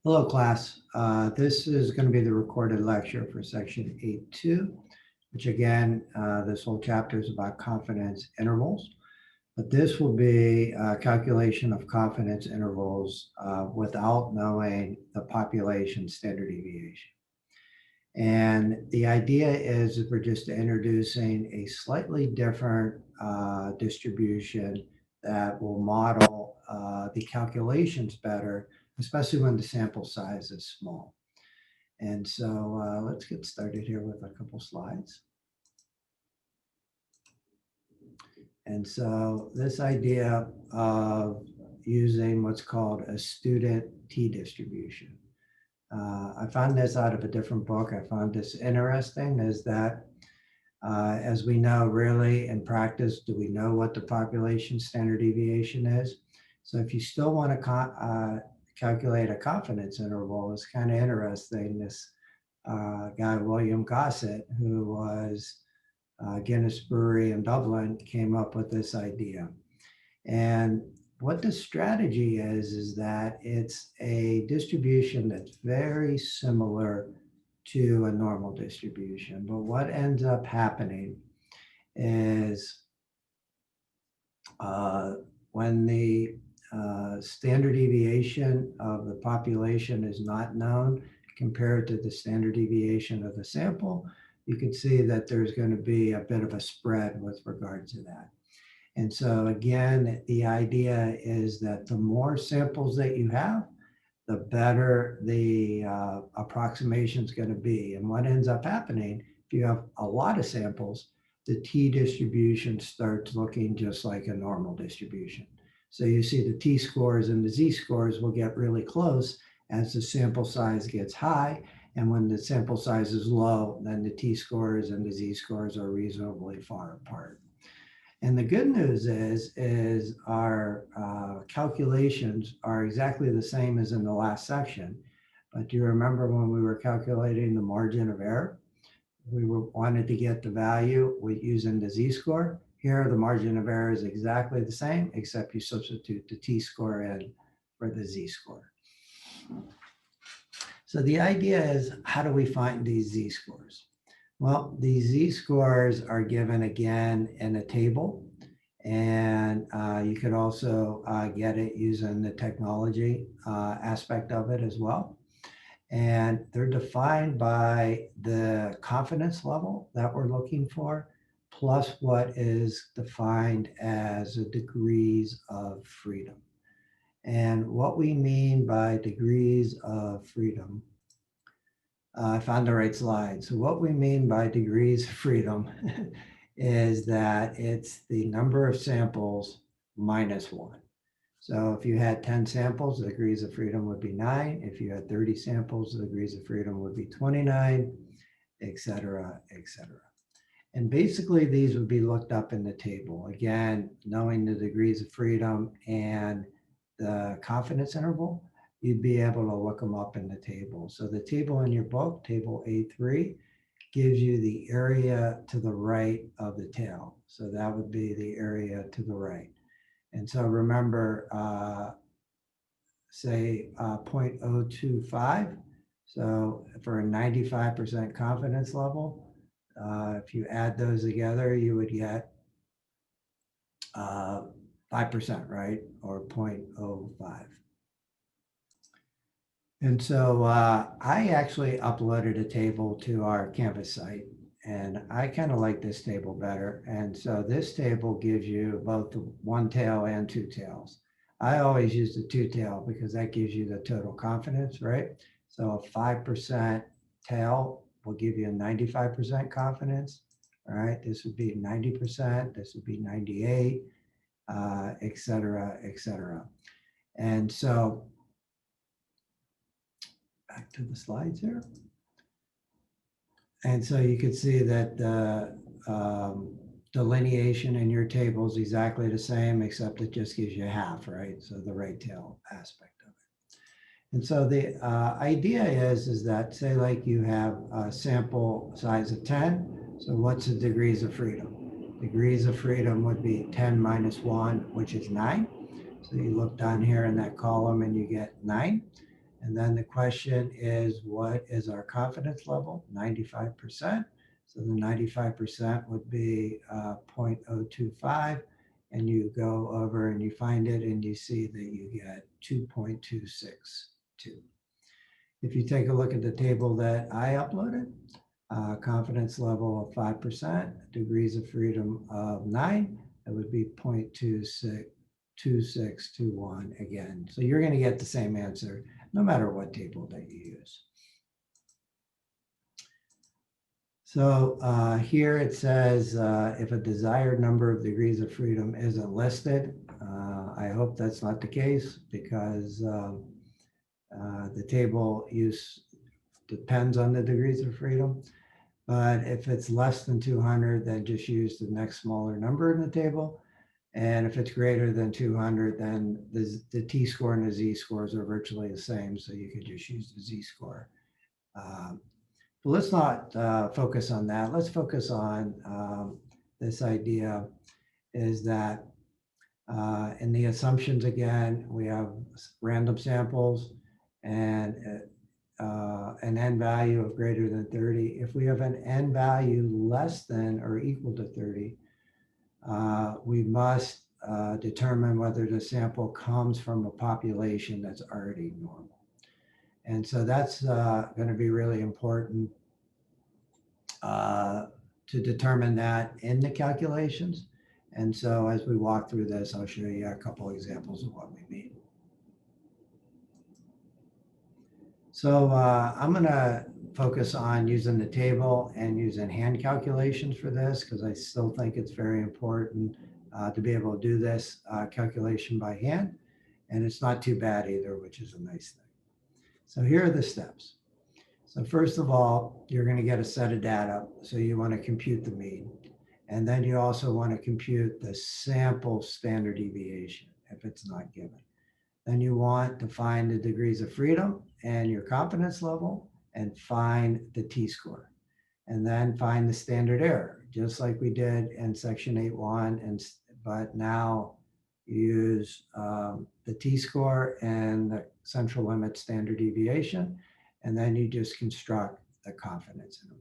Hello, class. This is going to be the recorded lecture for section 8.2, which again, this whole chapter is about confidence intervals. But this will be a calculation of confidence intervals without knowing the population standard deviation. And the idea is that we're just introducing a slightly different distribution that will model the calculations better, especially when the sample size is small. And so let's get started here with a couple slides. And so this idea of using what's called a student t-distribution. I found this out of a different book. I found this interesting is that as we know, really in practice, do we know what the population standard deviation is? So if you still want to calculate a confidence interval, it's kind of interesting. This guy, William Gossett, who was Guinness Brewery in Dublin, came up with this idea. And what the strategy is that it's a distribution that's very similar to a normal distribution. But what ends up happening is when the standard deviation of the population is not known compared to the standard deviation of the sample, you can see that there's going to be a bit of a spread with regard to that. And so again, the idea is that the more samples that you have, the better the approximation is going to be. And what ends up happening, if you have a lot of samples, the t-distribution starts looking just like a normal distribution. So you see the t-scores and the z-scores will get really close as the sample size gets high. And when the sample size is low, then the t-scores and the z-scores are reasonably far apart. And the good news is our calculations are exactly the same as in the last section. But do you remember when we were calculating the margin of error? We wanted to get the value with using the z-score. Here, the margin of error is exactly the same, except you substitute the t-score in for the z-score. So the idea is, how do we find these z-scores? Well, these z-scores are given again in a table, and you could also get it using the technology aspect of it as well. And they're defined by the confidence level that we're looking for, plus what is defined as the degrees of freedom. And what we mean by degrees of freedom, I found the right slide. So what we mean by degrees of freedom is that it's the number of samples minus 1. So if you had 10 samples, the degrees of freedom would be 9. If you had 30 samples, the degrees of freedom would be 29, et cetera, et cetera. And basically these would be looked up in the table. Again, knowing the degrees of freedom and the confidence interval, you'd be able to look them up in the table. So the table in your book, table A3, gives you the area to the right of the tail. So that would be the area to the right. And so remember, say 0.025. So for a 95% confidence level, if you add those together, you would get 5%, right? Or 0.05. And so I actually uploaded a table to our Canvas site, and I kind of like this table better. And so this table gives you both the one tail and two tails. I always use the two tail because that gives you the total confidence, right? So a 5% tail will give you a 95% confidence, all right? This would be 90%, this would be 98, et cetera, et cetera. And so back to the slides here. And so you can see that the delineation in your table is exactly the same, except it just gives you half, right? So the right tail aspect of it. And so the idea is that, say like you have a sample size of 10. So what's the degrees of freedom? Degrees of freedom would be 10 minus 1, which is 9. So you look down here in that column and you get 9. And then the question is, what is our confidence level? 95%. So the 95% would be 0.025. And you go over and you find it and you see that you get 2.262. If you take a look at the table that I uploaded, confidence level of 5%, degrees of freedom of 9, that would be 0.2621 again. So you're going to get the same answer no matter what table that you use. So here it says if a desired number of degrees of freedom isn't listed, I hope that's not the case, because the table use depends on the degrees of freedom. But if it's less than 200, then just use the next smaller number in the table. And if it's greater than 200, then the t-score and the z-scores are virtually the same. So you could just use the z-score. But let's not focus on that. Let's focus on this idea is that in the assumptions, again, we have random samples and an n value of greater than 30. If we have an n value less than or equal to 30, we must determine whether the sample comes from a population that's already normal. And so that's going to be really important to determine that in the calculations. And so as we walk through this, I'll show you a couple examples of what we mean. So I'm going to focus on using the table and using hand calculations for this, because I still think it's very important to be able to do this calculation by hand. And it's not too bad either, which is a nice thing. So here are the steps. So first of all, you're going to get a set of data. So you want to compute the mean. And then you also want to compute the sample standard deviation if it's not given. Then you want to find the degrees of freedom and your confidence level and find the t-score. And then find the standard error, just like we did in section 8.1. But now you use the t-score and the central limit standard deviation. And then you just construct the confidence interval.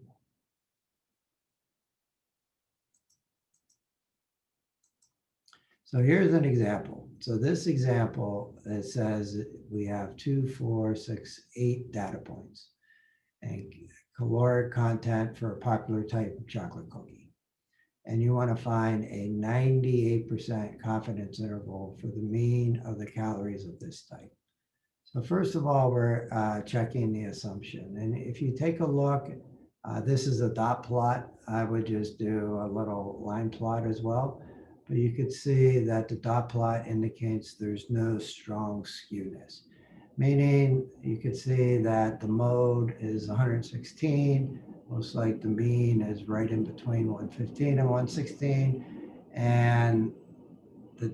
So here's an example. So this example, it says we have 2, 4, 6, 8 data points and caloric content for a popular type of chocolate cookie. And you want to find a 98% confidence interval for the mean of the calories of this type. So first of all, we're checking the assumption. And if you take a look, this is a dot plot. I would just do a little line plot as well. But you could see that the dot plot indicates there's no strong skewness, meaning you could see that the mode is 116, most like the mean is right in between 115 and 116, and the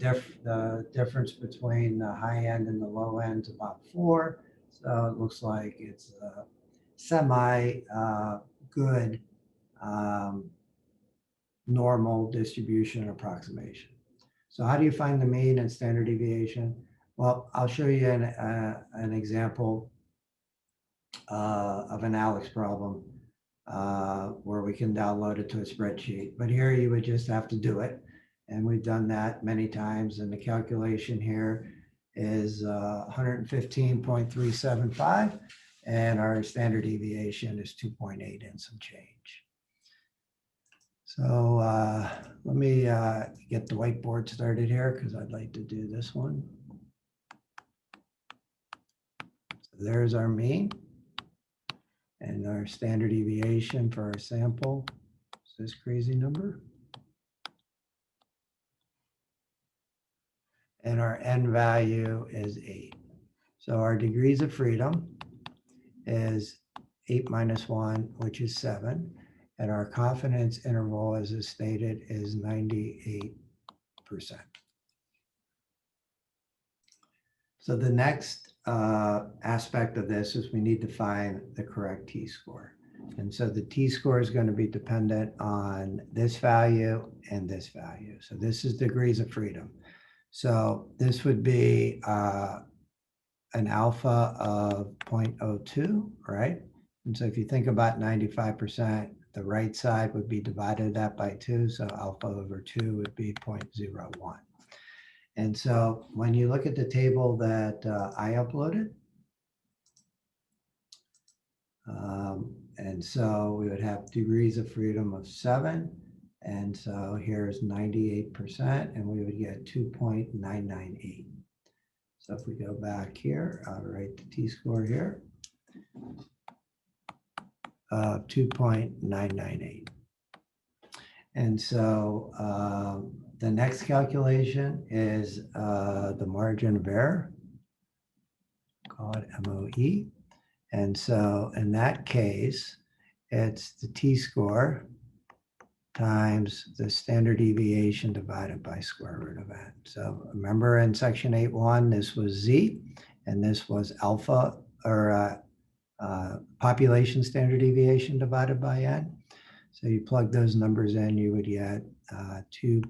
difference between the high end and the low end is about 4. So it looks like it's a semi good normal distribution approximation. So how do you find the mean and standard deviation? Well, I'll show you an example of an ALEKS problem where we can download it to a spreadsheet. But here you would just have to do it. And we've done that many times. And the calculation here is 115.375. And our standard deviation is 2.8 and some change. So let me get the whiteboard started here because I'd like to do this one. So there's our mean and our standard deviation for our sample. It's this crazy number. And our n value is 8. So our degrees of freedom is 8 minus 1, which is 7. And our confidence interval, as is stated, is 98%. So the next aspect of this is we need to find the correct t-score. And so the t-score is going to be dependent on this value and this value. So this is degrees of freedom. So this would be a an alpha of 0.02, right? And so if you think about 95%, the right side would be divided that by 2, so alpha over 2 would be 0.01. And so when you look at the table that I uploaded, and so we would have degrees of freedom of 7. And so here's 98%, and we would get 2.998. So if we go back here, I'll write the t-score here, 2.998. And so the next calculation is the margin of error, call it MOE. And so in that case, it's the t-score times the standard deviation divided by square root of n. So remember in section 8.1, this was z, and this was alpha, or population standard deviation divided by n. So you plug those numbers in, you would get 2.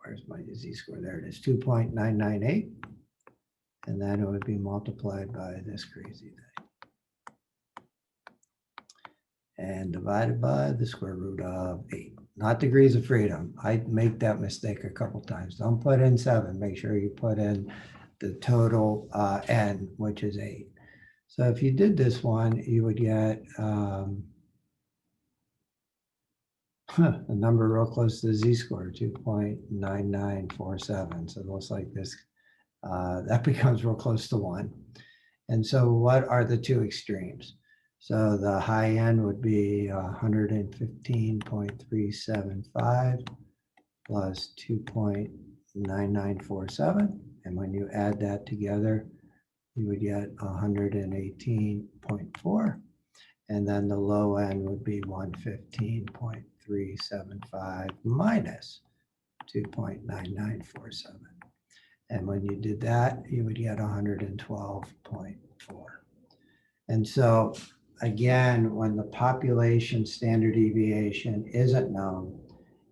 Where's my z-score? There it is, 2.998. And then it would be multiplied by this crazy thing. And divided by the square root of 8, not degrees of freedom. I make that mistake a couple times. Don't put in 7. Make sure you put in the total n, which is 8. So if you did this one, you would get a number real close to the z-score, 2.9947. So it looks like this, that becomes real close to 1. And so what are the two extremes? So the high end would be 115.375 plus 2.9947. And when you add that together, you would get 118.4. And then the low end would be 115.375 minus 2.9947. And when you did that, you would get 112.4. And so again, when the population standard deviation isn't known,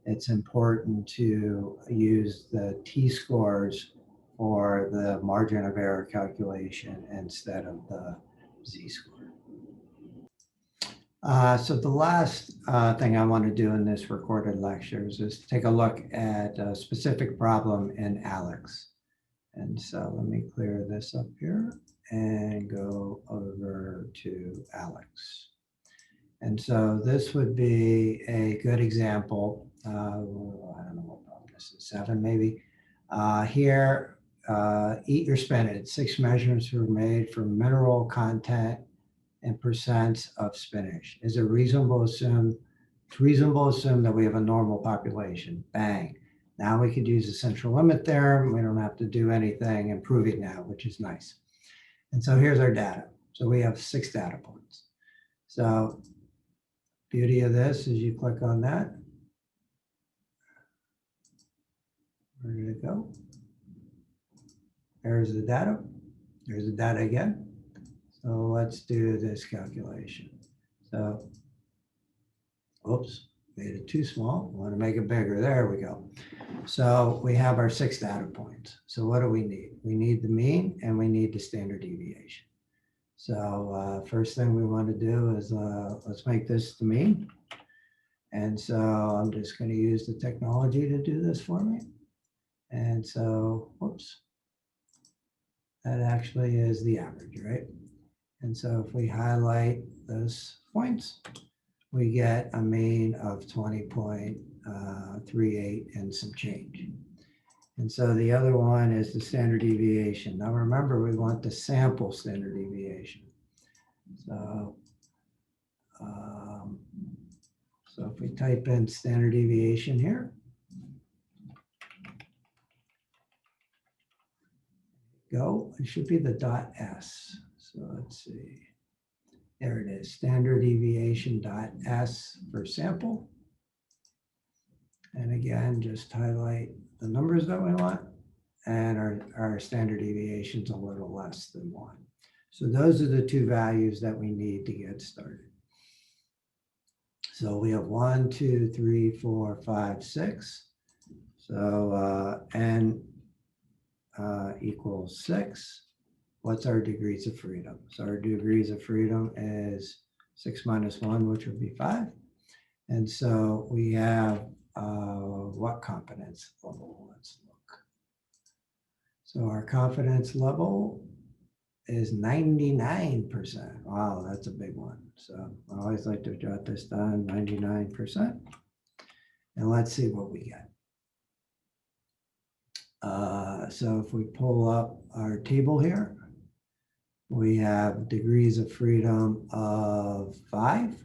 it's important to use the t-scores for the margin of error calculation instead of the z-score. So the last thing I want to do in this recorded lectures is take a look at a specific problem in ALEKS. And so let me clear this up here and go over to ALEKS. And so this would be a good example. I don't know what problem this is, 7 maybe. Here, eat your spinach. 6 measurements were made for mineral content and percents of spinach. Is it reasonable to assume? It's reasonable to assume that we have a normal population. Bang. Now we could use the central limit theorem. We don't have to do anything and prove it now, which is nice. And so here's our data. So we have 6 data points. So beauty of this is you click on that. Where did it go? There's the data. There's the data again. So let's do this calculation. So, oops, made it too small. I want to make it bigger. There we go. So we have our 6 data points. So what do we need? We need the mean and we need the standard deviation. So first thing we want to do is let's make this the mean. And so I'm just going to use the technology to do this for me. And so, whoops, that actually is the average, right? And so if we highlight those points, we get a mean of 20.38 and some change. And so the other one is the standard deviation. Now remember, we want the sample standard deviation. So, so if we type in standard deviation here, go, it should be the dot S. So let's see. There it is, standard deviation dot S for sample. And again, just highlight the numbers that we want. And our standard deviation is a little less than 1. So those are the 2 values that we need to get started. So we have 1, 2, 3, 4, 5, 6. So, and equals 6. What's our degrees of freedom? So our degrees of freedom is 6 minus 1, which would be 5. And so we have what confidence level? Let's look. So our confidence level is 99%. Wow, that's a big one. So I always like to jot this down, 99%. And let's see what we get. So if we pull up our table here, we have degrees of freedom of 5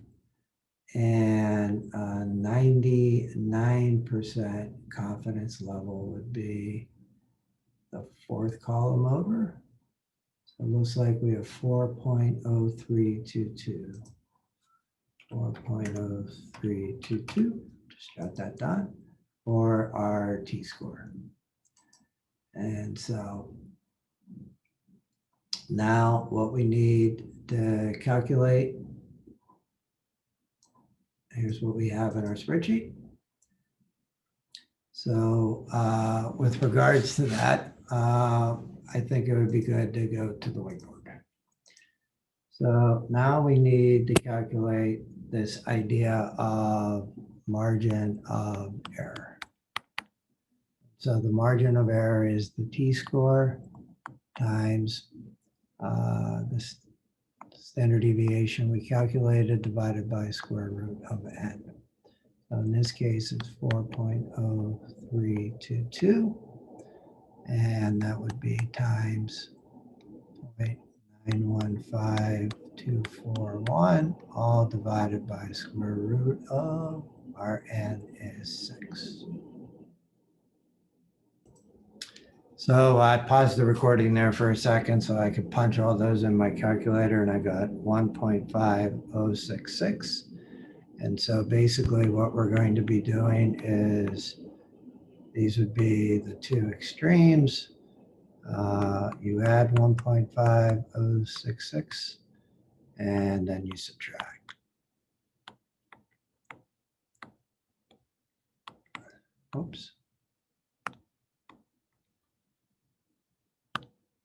and 99% confidence level would be the fourth column over. So it looks like we have 4.0322. 4.0322, just jot that down, for our t-score. And so now what we need to calculate, here's what we have in our spreadsheet. So with regards to that, I think it would be good to go to the whiteboard. So now we need to calculate this idea of margin of error. So the margin of error is the t-score times the standard deviation we calculated divided by square root of n. So in this case, it's 4.0322, and that would be times 0.915241, all divided by square root of our n is 6. So I paused the recording there for a second so I could punch all those in my calculator, and I got 1.5066. And so basically what we're going to be doing is, these would be the two extremes. You add 1.5066 and then you subtract. Oops.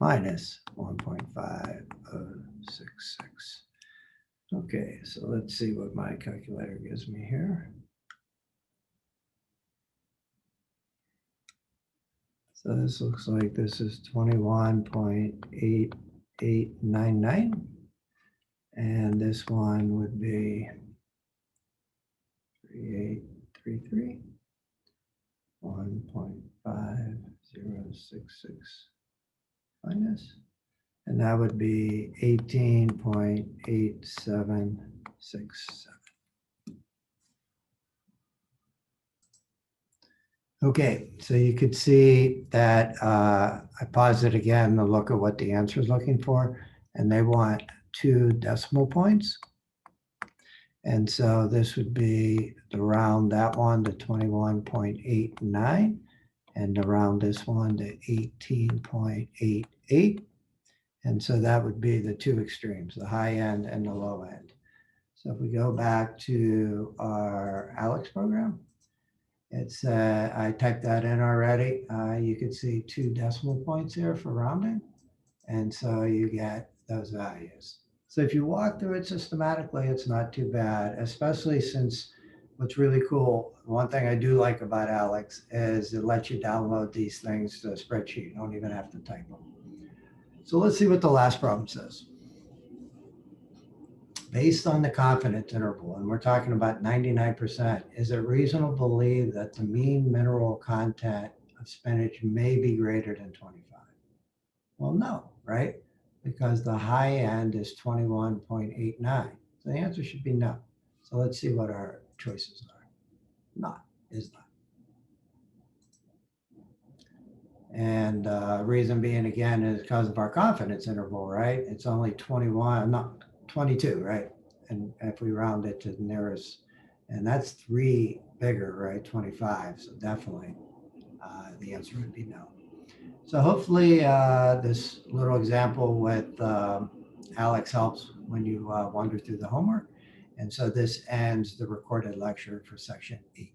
Minus 1.5066. Okay, so let's see what my calculator gives me here. So this looks like this is 21.8899. And this one would be 3833. 1.5066 minus, and that would be 18.8767. Okay, so you could see that I paused it again to look at what the answer is looking for, and they want 2 decimal points. And so this would be to round that one to 21.89 and to round this one to 18.88. And so that would be the two extremes, the high end and the low end. So if we go back to our ALEKS program, it's I typed that in already. You could see 2 decimal points here for rounding. And so you get those values. So if you walk through it systematically, it's not too bad, especially since what's really cool, one thing I do like about ALEKS is it lets you download these things to a spreadsheet. You don't even have to type them. So let's see what the last problem says. Based on the confidence interval, and we're talking about 99%, is it reasonable to believe that the mean mineral content of spinach may be greater than 25? Well, no, right? Because the high end is 21.89. So the answer should be no. So let's see what our choices are. Not is not. And reason being, again, is because of our confidence interval, right? It's only 21, not 22, right? And if we round it to the nearest, and that's 3 bigger, right? 25. So definitely the answer would be no. So hopefully this little example with ALEKS helps when you wander through the homework. And so this ends the recorded lecture for section 8.